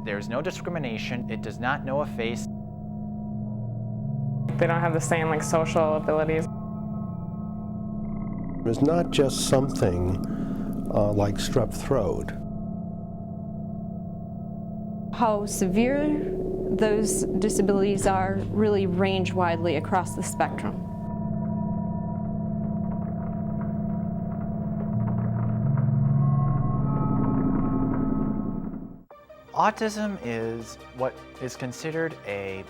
There's no discrimination. It does not know a face. They don't have the same social abilities. It's not just something like strep throat. How severe those disabilities are really range widely across the spectrum. Autism is what is considered a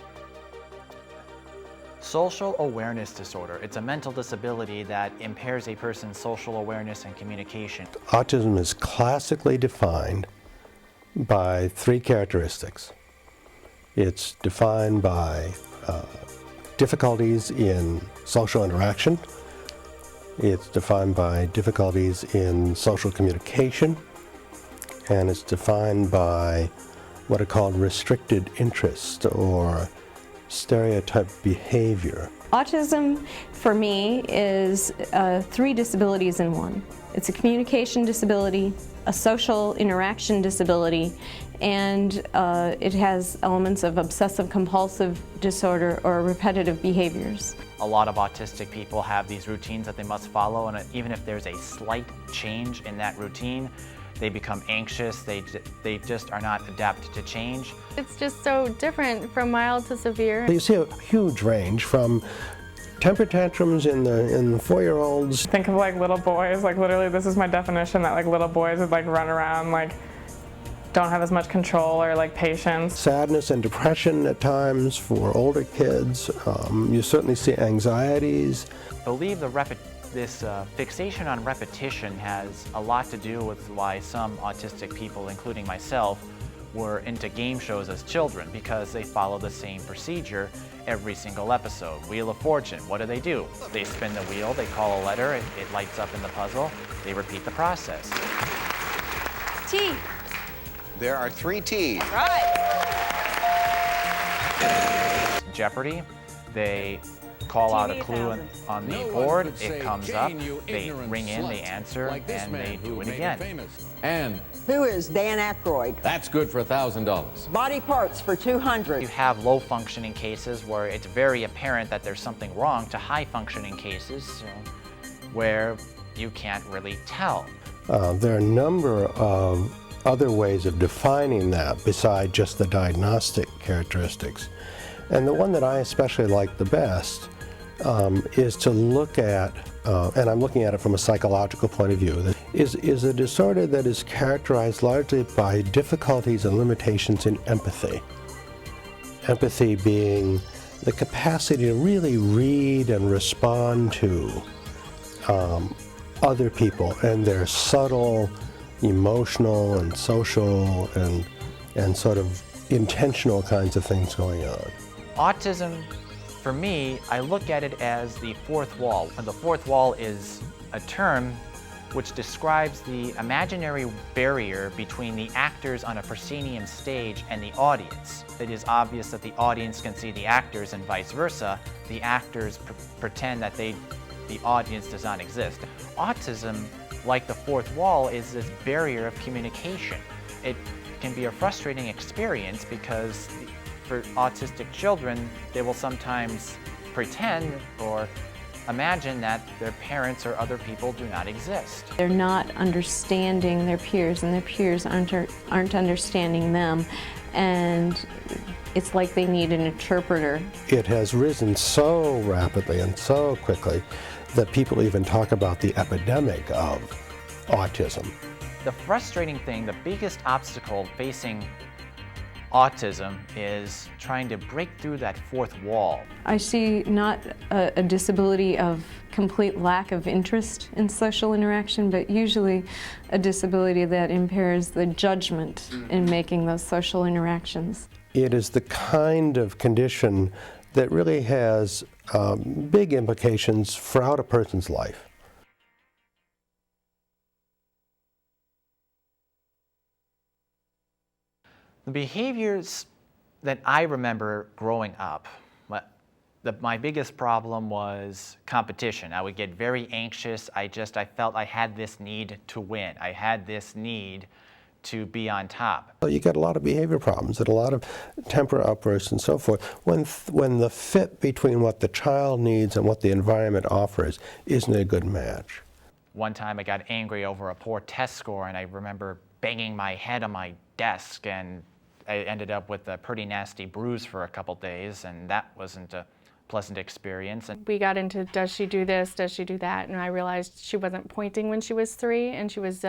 social awareness disorder. It's a mental disability that impairs a person's social awareness and communication. Autism is classically defined by three characteristics. It's defined by difficulties in social interaction. It's defined by difficulties in social communication. And it's defined by what are called restricted interest or stereotyped behavior. Autism, for me, is three disabilities in one. It's a communication disability, a social interaction disability, and it has elements of obsessive-compulsive disorder or repetitive behaviors. A lot of autistic people have these routines that they must follow, and even if there's a slight change in that routine, they become anxious, they just are not adapted to change. It's just so different from mild to severe. You see a huge range from temper tantrums in the 4-year-olds. Think of little boys, literally this is my definition, that little boys would run around, don't have as much control or patience. Sadness and depression at times for older kids. You certainly see anxieties. I believe this fixation on repetition has a lot to do with why some autistic people, including myself, were into game shows as children, because they follow the same procedure every single episode. Wheel of Fortune, what do? They spin the wheel, they call a letter, it lights up in the puzzle, they repeat the process. T. There are 3 T's. Right. Jeopardy, they call out a clue on the board, it comes up, they ring in, they answer, and they do it again. And who is Dan Aykroyd? that's good for $1,000. Body parts for $200. You have low functioning cases where it's very apparent that there's something wrong, to high functioning cases where you can't really tell. There are a number of other ways of defining that beside just the diagnostic characteristics. And the one that I especially like the best is to look at, and I'm looking at it from a psychological point of view, that is a disorder that is characterized largely by difficulties and limitations in empathy. Empathy being the capacity to really read and respond to other people and their subtle emotional and social and sort of intentional kinds of things going on. Autism, for me, I look at it as the fourth wall. The fourth wall is a term which describes the imaginary barrier between the actors on a proscenium stage and the audience. It is obvious that the audience can see the actors and vice versa. The actors pretend that the audience does not exist. Autism, like the fourth wall, is this barrier of communication. It can be a frustrating experience because for autistic children, they will sometimes pretend or imagine that their parents or other people do not exist. They're not understanding their peers, and their peers aren't understanding them, and it's like they need an interpreter. It has risen so rapidly and so quickly that people even talk about the epidemic of autism. The frustrating thing, the biggest obstacle facing autism is trying to break through that fourth wall. I see not a disability of complete lack of interest in social interaction, but usually a disability that impairs the judgment in making those social interactions. It is the kind of condition that really has big implications throughout a person's life. The behaviors that I remember growing up, my biggest problem was competition. I would get very anxious. I felt I had this need to win. I had this need to be on top. So you get a lot of behavior problems and a lot of temper outbursts and so forth when the fit between what the child needs and what the environment offers isn't a good match. One time I got angry over a poor test score, and I remember banging my head on my desk, and I ended up with a pretty nasty bruise for a couple days, and that wasn't a pleasant experience. We got into, does she do this, does she do that? And I realized she wasn't pointing when she was 3, and she was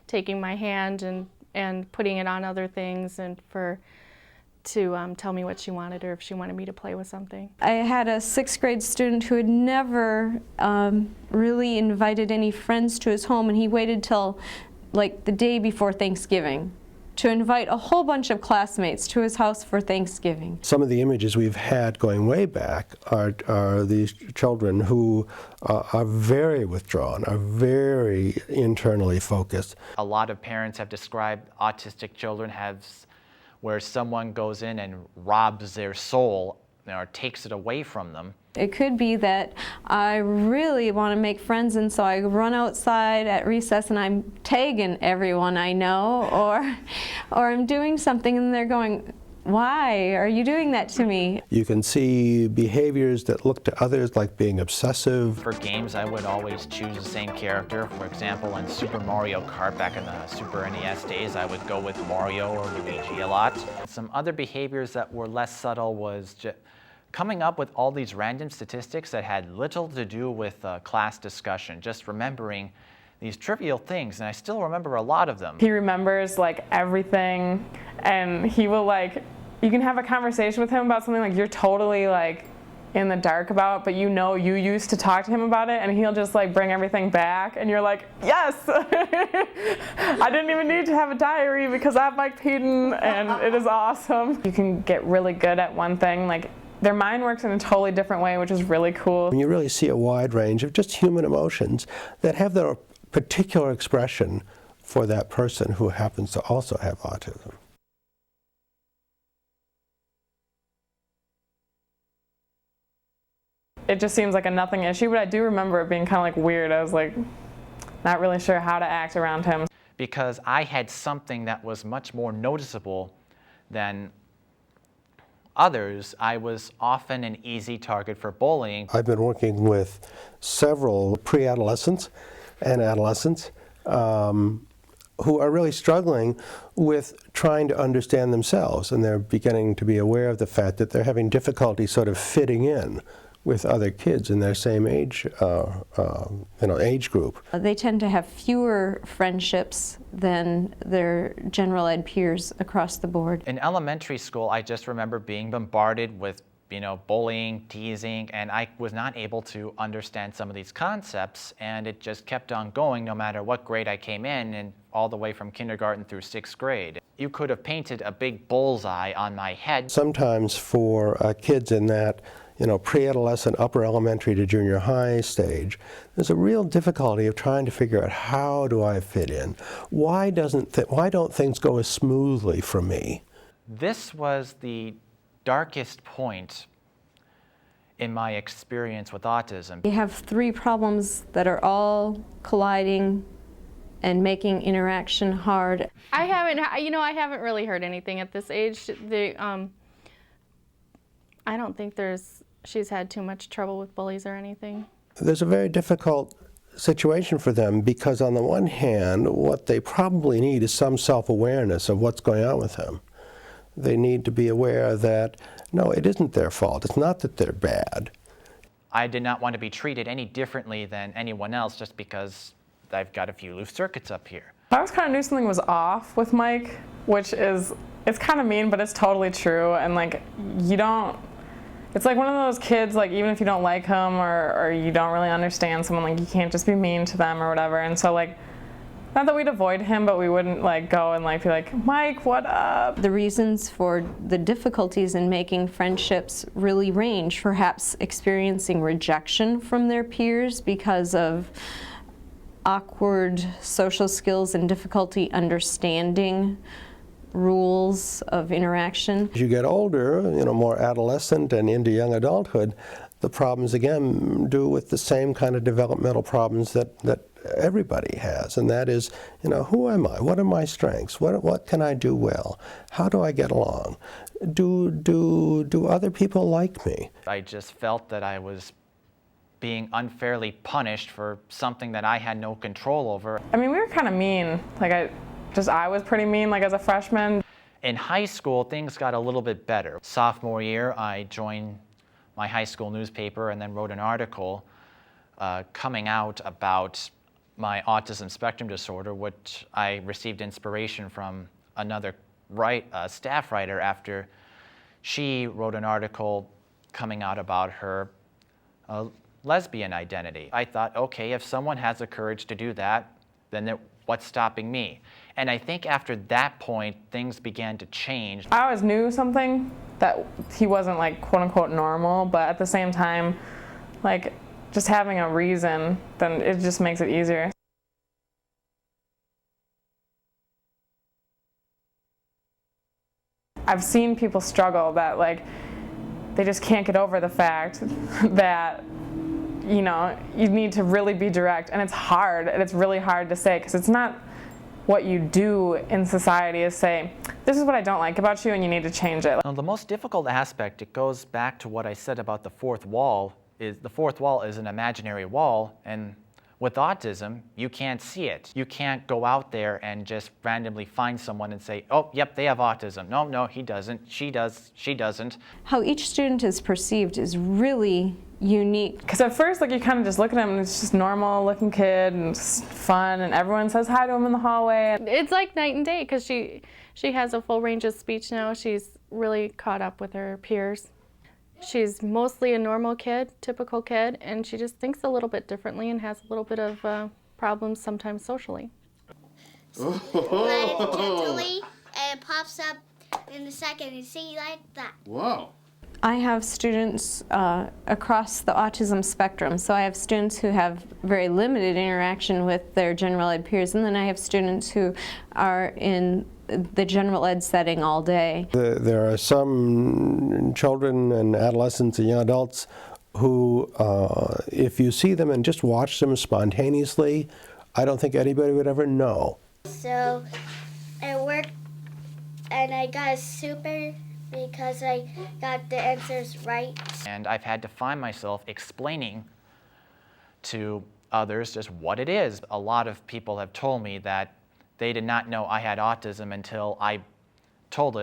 taking my hand and putting it on other things and to tell me what she wanted or if she wanted me to play with something. I had a 6th grade student who had never really invited any friends to his home, and he waited till like the day before Thanksgiving to invite a whole bunch of classmates to his house for Thanksgiving. Some of the images we've had going way back are these children who are very withdrawn, are very internally focused. A lot of parents have described autistic children where someone goes in and robs their soul or takes it away from them. It could be that I really want to make friends, and so I run outside at recess and I'm tagging everyone I know, or I'm doing something and they're going, why are you doing that to me? You can see behaviors that look to others like being obsessive. For games, I would always choose the same character. For example, in Super Mario Kart back in the Super NES days, I would go with Mario or Luigi a lot. Some other behaviors that were less subtle was coming up with all these random statistics that had little to do with class discussion, just remembering these trivial things, and I still remember a lot of them. He remembers like everything, and he will like, you can have a conversation with him about something like you're totally like in the dark about, but you know you used to talk to him about it, and he'll just like bring everything back, and you're like, yes! I didn't even need to have a diary because I have Mike Peden, and it is awesome. You can get really good at one thing, like their mind works in a totally different way, which is really cool. You really see a wide range of just human emotions that have their particular expression for that person who happens to also have autism. It just seems like a nothing issue, but I do remember it being kind of like weird. I was like not really sure how to act around him. Because I had something that was much more noticeable than others, I was often an easy target for bullying. I've been working with several pre-adolescents and adolescents who are really struggling with trying to understand themselves, and they're beginning to be aware of the fact that they're having difficulty sort of fitting in with other kids in their same age, age group. They tend to have fewer friendships than their general ed peers across the board. In elementary school, I just remember being bombarded with bullying, teasing, and I was not able to understand some of these concepts, and it just kept on going no matter what grade I came in, and all the way from kindergarten through 6th grade. You could have painted a big bullseye on my head. Sometimes for kids in that pre-adolescent, upper elementary to junior high stage, there's a real difficulty of trying to figure out, how do I fit in? Why don't things go as smoothly for me? This was the darkest point in my experience with autism. You have 3 problems that are all colliding and making interaction hard. I haven't really heard anything at this age. I don't think she's had too much trouble with bullies or anything. There's a very difficult situation for them because on the one hand, what they probably need is some self-awareness of what's going on with them. They need to be aware that, no, it isn't their fault. It's not that they're bad. I did not want to be treated any differently than anyone else just because I've got a few loose circuits up here. I always kind of knew something was off with Mike, which is, it's kind of mean, but it's totally true. And like, it's like one of those kids, like even if you don't like them or you don't really understand someone, like you can't just be mean to them or whatever. And so like, not that we'd avoid him, but we wouldn't like go and like be like, Mike, what up? The reasons for the difficulties in making friendships really range. Perhaps experiencing rejection from their peers because of awkward social skills and difficulty understanding rules of interaction. As you get older, more adolescent and into young adulthood, the problems again do with the same kind of developmental problems that everybody has, and that is, who am I? What are my strengths? What can I do well? How do I get along? Do other people like me? I just felt that I was being unfairly punished for something that I had no control over. I mean, we were kind of mean. Like I was pretty mean, like as a freshman. In high school, things got a little bit better. Sophomore year, I joined my high school newspaper and then wrote an article coming out about my autism spectrum disorder, which I received inspiration from another staff writer after she wrote an article coming out about her lesbian identity. I thought, okay, if someone has the courage to do that, then what's stopping me? And I think after that point, things began to change. I always knew something, that he wasn't like quote unquote normal, but at the same time, like just having a reason, then it just makes it easier. I've seen people struggle that like they just can't get over the fact that you need to really be direct, and it's hard, and it's really hard to say, because it's not what you do in society is say, this is what I don't like about you and you need to change it. Now, the most difficult aspect, it goes back to what I said about the fourth wall, is the fourth wall is an imaginary wall, and with autism, you can't see it. You can't go out there and just randomly find someone and say, oh, yep, they have autism. No, he doesn't, she does, she doesn't. How each student is perceived is really unique. Because at first, like, you kind of just look at him and it's just normal looking kid and it's fun, and everyone says hi to him in the hallway. It's like night and day, because she has a full range of speech now. She's really caught up with her peers. She's mostly a normal kid, typical kid, and she just thinks a little bit differently and has a little bit of problems sometimes socially. Gently, and it pops up in a second. You see, like that. Wow. I have students across the autism spectrum. So I have students who have very limited interaction with their general ed peers, and then I have students who are in the general ed setting all day. There are some children and adolescents and young adults who, if you see them and just watch them spontaneously, I don't think anybody would ever know. So I worked and I got a super because I got the answers right. And I've had to find myself explaining to others just what it is. A lot of people have told me that they did not know I had autism until I told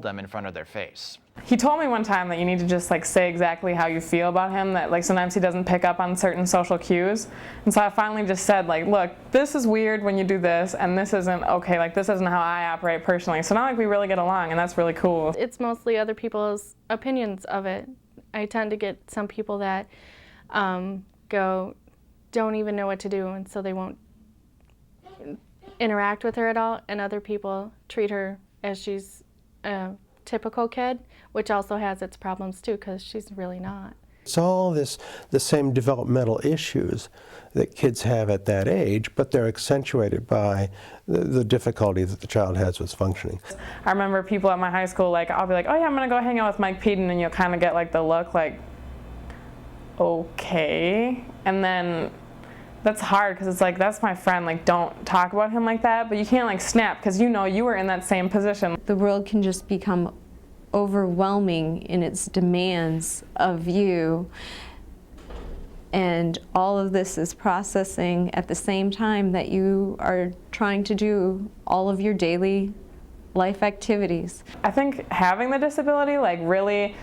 them in front of their face. He told me one time that you need to just like say exactly how you feel about him, that like sometimes he doesn't pick up on certain social cues. And so I finally just said, like, look, this is weird when you do this, and this isn't okay, like this isn't how I operate personally. So now like we really get along, and that's really cool. It's mostly other people's opinions of it. I tend to get some people that don't even know what to do, and so they won't interact with her at all, and other people treat her as she's a typical kid, which also has its problems too, because she's really not. It's all the same developmental issues that kids have at that age, but they're accentuated by the difficulty that the child has with functioning. I remember people at my high school, like, I'll be like, oh yeah, I'm gonna go hang out with Mike Peden, and you'll kind of get like the look like, okay, and then that's hard, because it's like, that's my friend, like, don't talk about him like that, but you can't like snap, because you know you were in that same position. The world can just become overwhelming in its demands of you, and all of this is processing at the same time that you are trying to do all of your daily life activities. I think having the disability, like, really,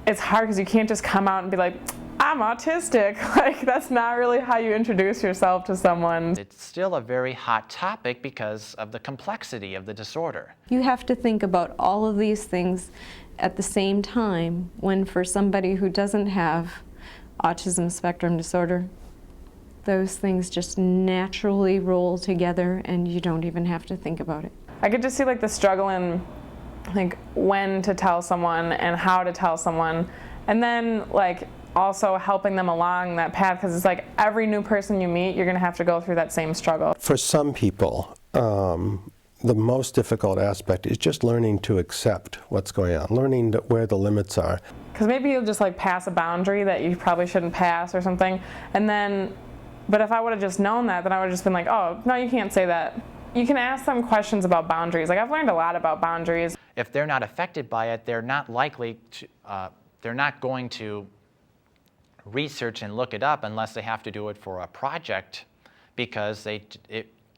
it's hard, because you can't just come out and be like, I'm autistic. Like, that's not really how you introduce yourself to someone. It's still a very hot topic because of the complexity of the disorder. You have to think about all of these things at the same time, when for somebody who doesn't have autism spectrum disorder, those things just naturally roll together and you don't even have to think about it. I could just see like the struggle in like when to tell someone and how to tell someone, and then like also helping them along that path, because it's like every new person you meet, you're going to have to go through that same struggle. For some people, the most difficult aspect is just learning to accept what's going on, learning where the limits are. Because maybe you'll just like pass a boundary that you probably shouldn't pass or something, and then But if I would have just known that, then I would have just been like, oh, no, you can't say that. You can ask them questions about boundaries. Like, I've learned a lot about boundaries. If they're not affected by it, they're not likely to, they're not going to research and look it up unless they have to do it for a project, because it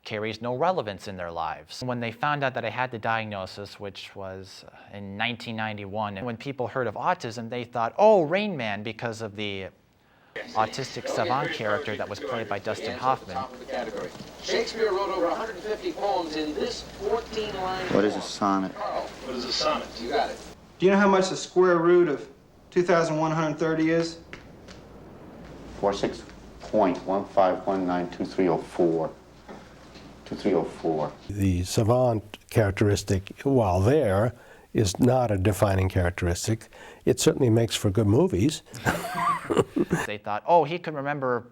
carries no relevance in their lives. When they found out that I had the diagnosis, which was in 1991, and when people heard of autism, they thought, oh, Rain Man, because of the autistic savant character that was played by Dustin Hoffman. Shakespeare wrote over 150 poems in this 14-line. What is a sonnet? What is a sonnet? You got it. Do you know how much the square root of 2,130 is? 46.15192304. 2304. The savant characteristic, while there, is not a defining characteristic. It certainly makes for good movies. They thought, oh, he could remember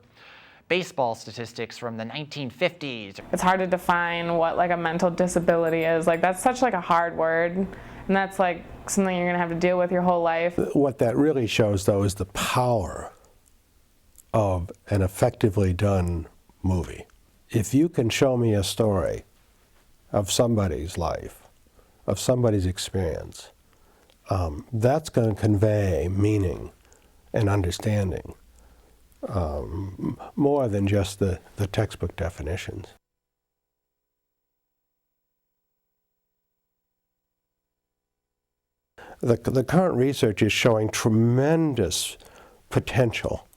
baseball statistics from the 1950s. It's hard to define what like a mental disability is. Like, that's such like a hard word, and that's like something you're gonna have to deal with your whole life. What that really shows, though, is the power of an effectively done movie. If you can show me a story of somebody's life, of somebody's experience, that's going to convey meaning and understanding more than just the textbook definitions. The current research is showing tremendous potential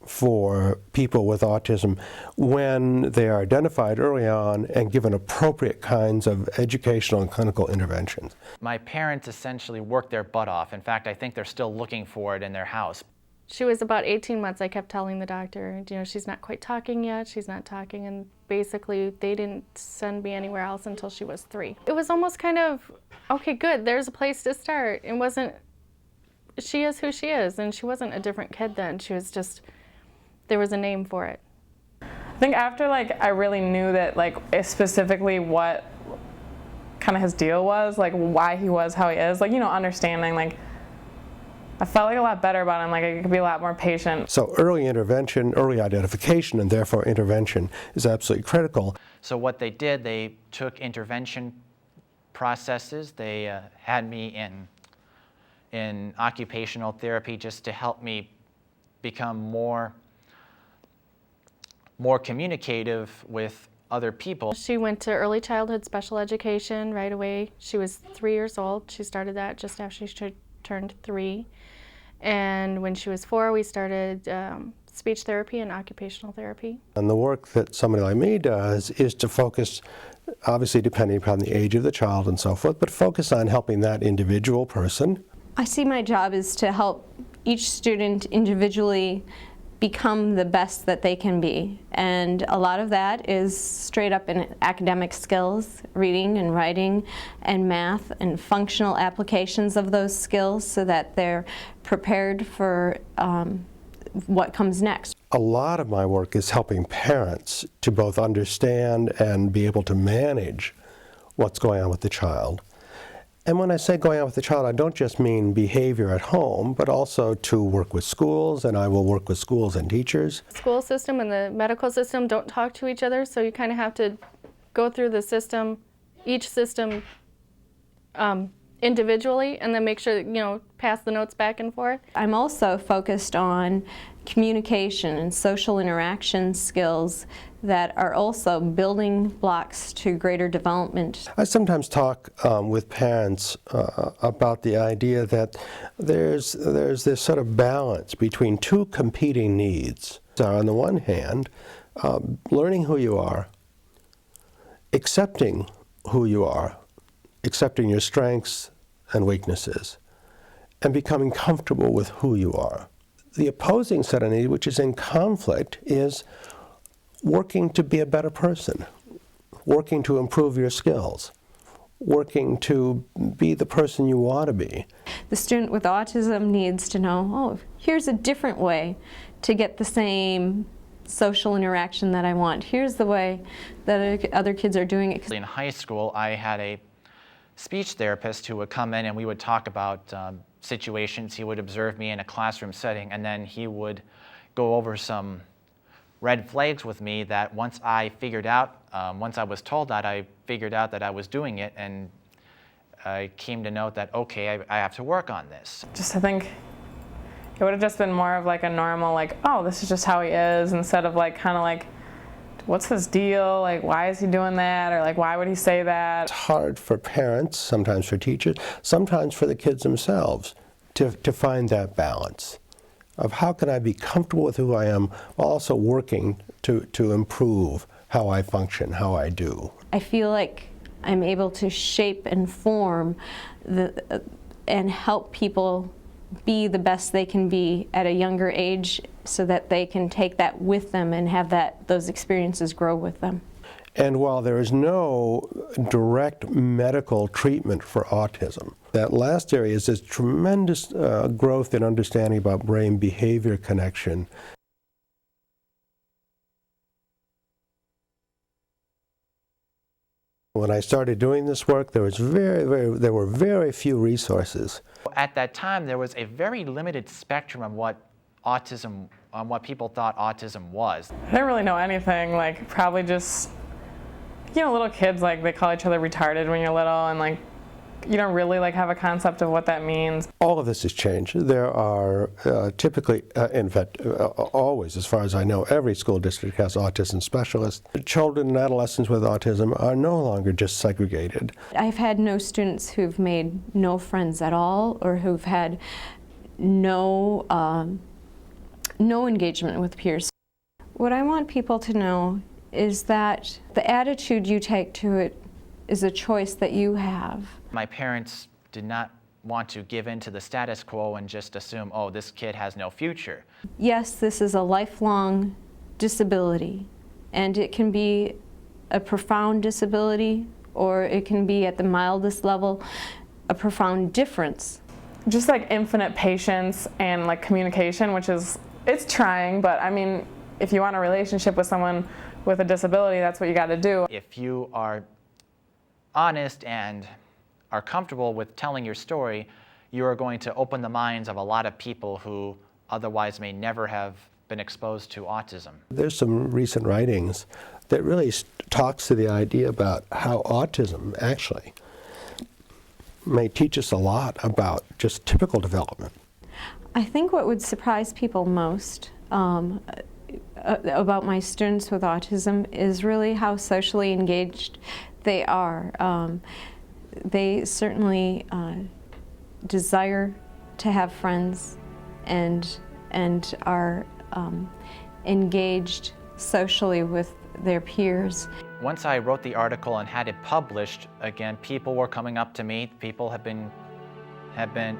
for people with autism when they are identified early on and given appropriate kinds of educational and clinical interventions. My parents essentially worked their butt off. In fact, I think they're still looking for it in their house. She was about 18 months. I kept telling the doctor, you know, she's not quite talking yet, she's not talking, and basically they didn't send me anywhere else until she was 3. It was almost kind of, okay, good, there's a place to start. It wasn't, she is who she is, and she wasn't a different kid then. She was just, there was a name for it. I think after like I really knew that like specifically what kind of his deal was, like why he was how he is, like, you know, understanding, like I felt like a lot better about him, like I could be a lot more patient. So early intervention, early identification, and therefore intervention is absolutely critical. So what they did, they took intervention processes. They had me in occupational therapy just to help me become more communicative with other people. She went to early childhood special education right away. She was 3 years old. She started that just after she turned 3. And when she was 4, we started speech therapy and occupational therapy. And the work that somebody like me does is to focus, obviously depending upon the age of the child and so forth, but focus on helping that individual person. I see my job is to help each student individually become the best that they can be. And a lot of that is straight up in academic skills, reading and writing and math and functional applications of those skills so that they're prepared for what comes next. A lot of my work is helping parents to both understand and be able to manage what's going on with the child. And when I say going on with the child, I don't just mean behavior at home, but also to work with schools, and I will work with schools and teachers. The school system and the medical system don't talk to each other, so you kind of have to go through the system, each system individually, and then make sure that, you know, pass the notes back and forth. I'm also focused on communication and social interaction skills that are also building blocks to greater development. I sometimes talk with parents about the idea that there's this sort of balance between two competing needs. So on the one hand, learning who you are, accepting who you are, accepting your strengths and weaknesses, and becoming comfortable with who you are. The opposing set of needs, which is in conflict, is working to be a better person, working to improve your skills, working to be the person you want to be. The student with autism needs to know, oh, here's a different way to get the same social interaction that I want. Here's the way that other kids are doing it. In high school, I had a speech therapist who would come in and we would talk about situations. He would observe me in a classroom setting, and then he would go over some red flags with me that once I figured out, once I was told that, I figured out that I was doing it, and I came to note that, okay, I have to work on this. I think it would have just been more of like a normal, like, oh, this is just how he is, instead of like kind of like, what's his deal? Like, why is he doing that? Or like, why would he say that? It's hard for parents, sometimes for teachers, sometimes for the kids themselves to find that balance of how can I be comfortable with who I am while also working to improve how I function, how I do. I feel like I'm able to shape and form and help people be the best they can be at a younger age so that they can take that with them and have those experiences grow with them. And while there is no direct medical treatment for autism, that last area is this tremendous growth in understanding about brain-behavior connection. When I started doing this work, there were very few resources. At that time, there was a very limited spectrum of what autism, on what people thought autism was. I didn't really know anything, like probably just, you know, little kids, like they call each other retarded when you're little, and like you don't really like have a concept of what that means. All of this has changed. There are typically, in fact, always, as far as I know, every school district has autism specialists. Children and adolescents with autism are no longer just segregated. I've had no students who've made no friends at all, or who've had no engagement with peers. What I want people to know is that the attitude you take to it is a choice that you have. My parents did not want to give in to the status quo and just assume, oh, this kid has no future. Yes, this is a lifelong disability, and it can be a profound disability, or it can be at the mildest level a profound difference. Just like infinite patience and like communication, which is, it's trying, but I mean, if you want a relationship with someone with a disability, that's what you got to do. If you are honest and are comfortable with telling your story, you are going to open the minds of a lot of people who otherwise may never have been exposed to autism. There's some recent writings that really talks to the idea about how autism actually may teach us a lot about just typical development. I think what would surprise people most about my students with autism is really how socially engaged they are. They certainly desire to have friends and are engaged socially with their peers. Once I wrote the article and had it published, again, people were coming up to me. People have been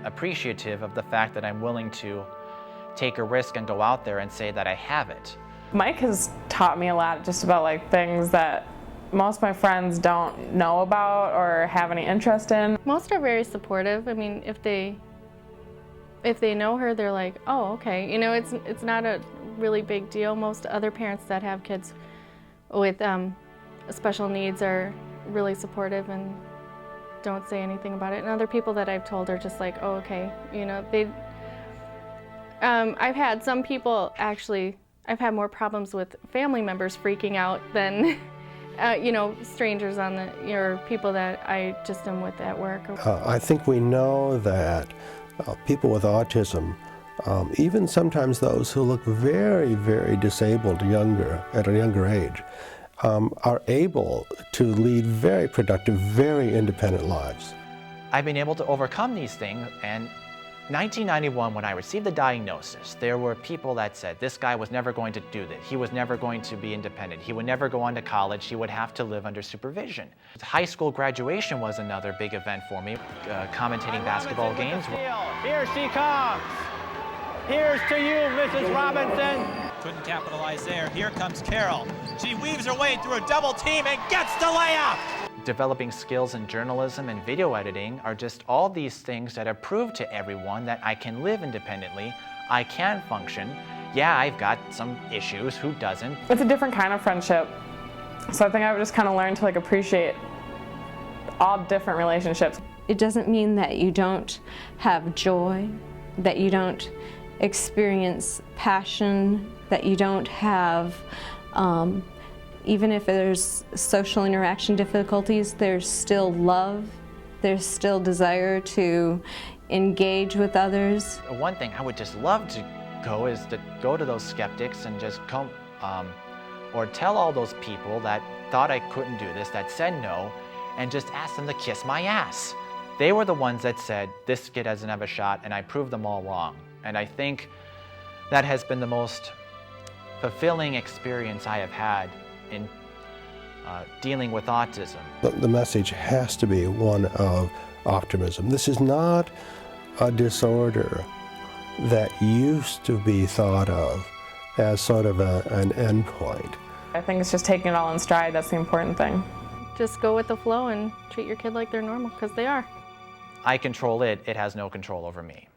appreciative of the fact that I'm willing to take a risk and go out there and say that I have it. Mike has taught me a lot just about like things that most of my friends don't know about or have any interest in. Most are very supportive. I mean, if they know her, they're like, oh, okay. You know, it's not a really big deal. Most other parents that have kids with special needs are really supportive and don't say anything about it. And other people that I've told are just like, oh, okay. You know, I've had some people actually, I've had more problems with family members freaking out than you know, strangers on the, or people that I just am with at work. I think we know that people with autism, even sometimes those who look very, very disabled at a younger age, are able to lead very productive, very independent lives. I've been able to overcome these things, and 1991, when I received the diagnosis, there were people that said this guy was never going to do this. He was never going to be independent. He would never go on to college. He would have to live under supervision. High school graduation was another big event for me, commentating basketball games. Here she comes. Here's to you, Mrs. Robinson. Couldn't capitalize there. Here comes Carol. She weaves her way through a double team and gets the layup. Developing skills in journalism and video editing are just all these things that have proved to everyone that I can live independently, I can function. Yeah, I've got some issues, who doesn't? It's a different kind of friendship. So I think I've just kind of learned to like appreciate all different relationships. It doesn't mean that you don't have joy, that you don't experience passion that you don't have. Even if there's social interaction difficulties, there's still love, there's still desire to engage with others. One thing I would just love to go is to go to those skeptics and just come, or tell all those people that thought I couldn't do this, that said no, and just ask them to kiss my ass. They were the ones that said, this kid doesn't have a shot, and I proved them all wrong. And I think that has been the most fulfilling experience I have had in dealing with autism. The message has to be one of optimism. This is not a disorder that used to be thought of as sort of an endpoint. I think it's just taking it all in stride. That's the important thing. Just go with the flow and treat your kid like they're normal, because they are. I control it, it has no control over me.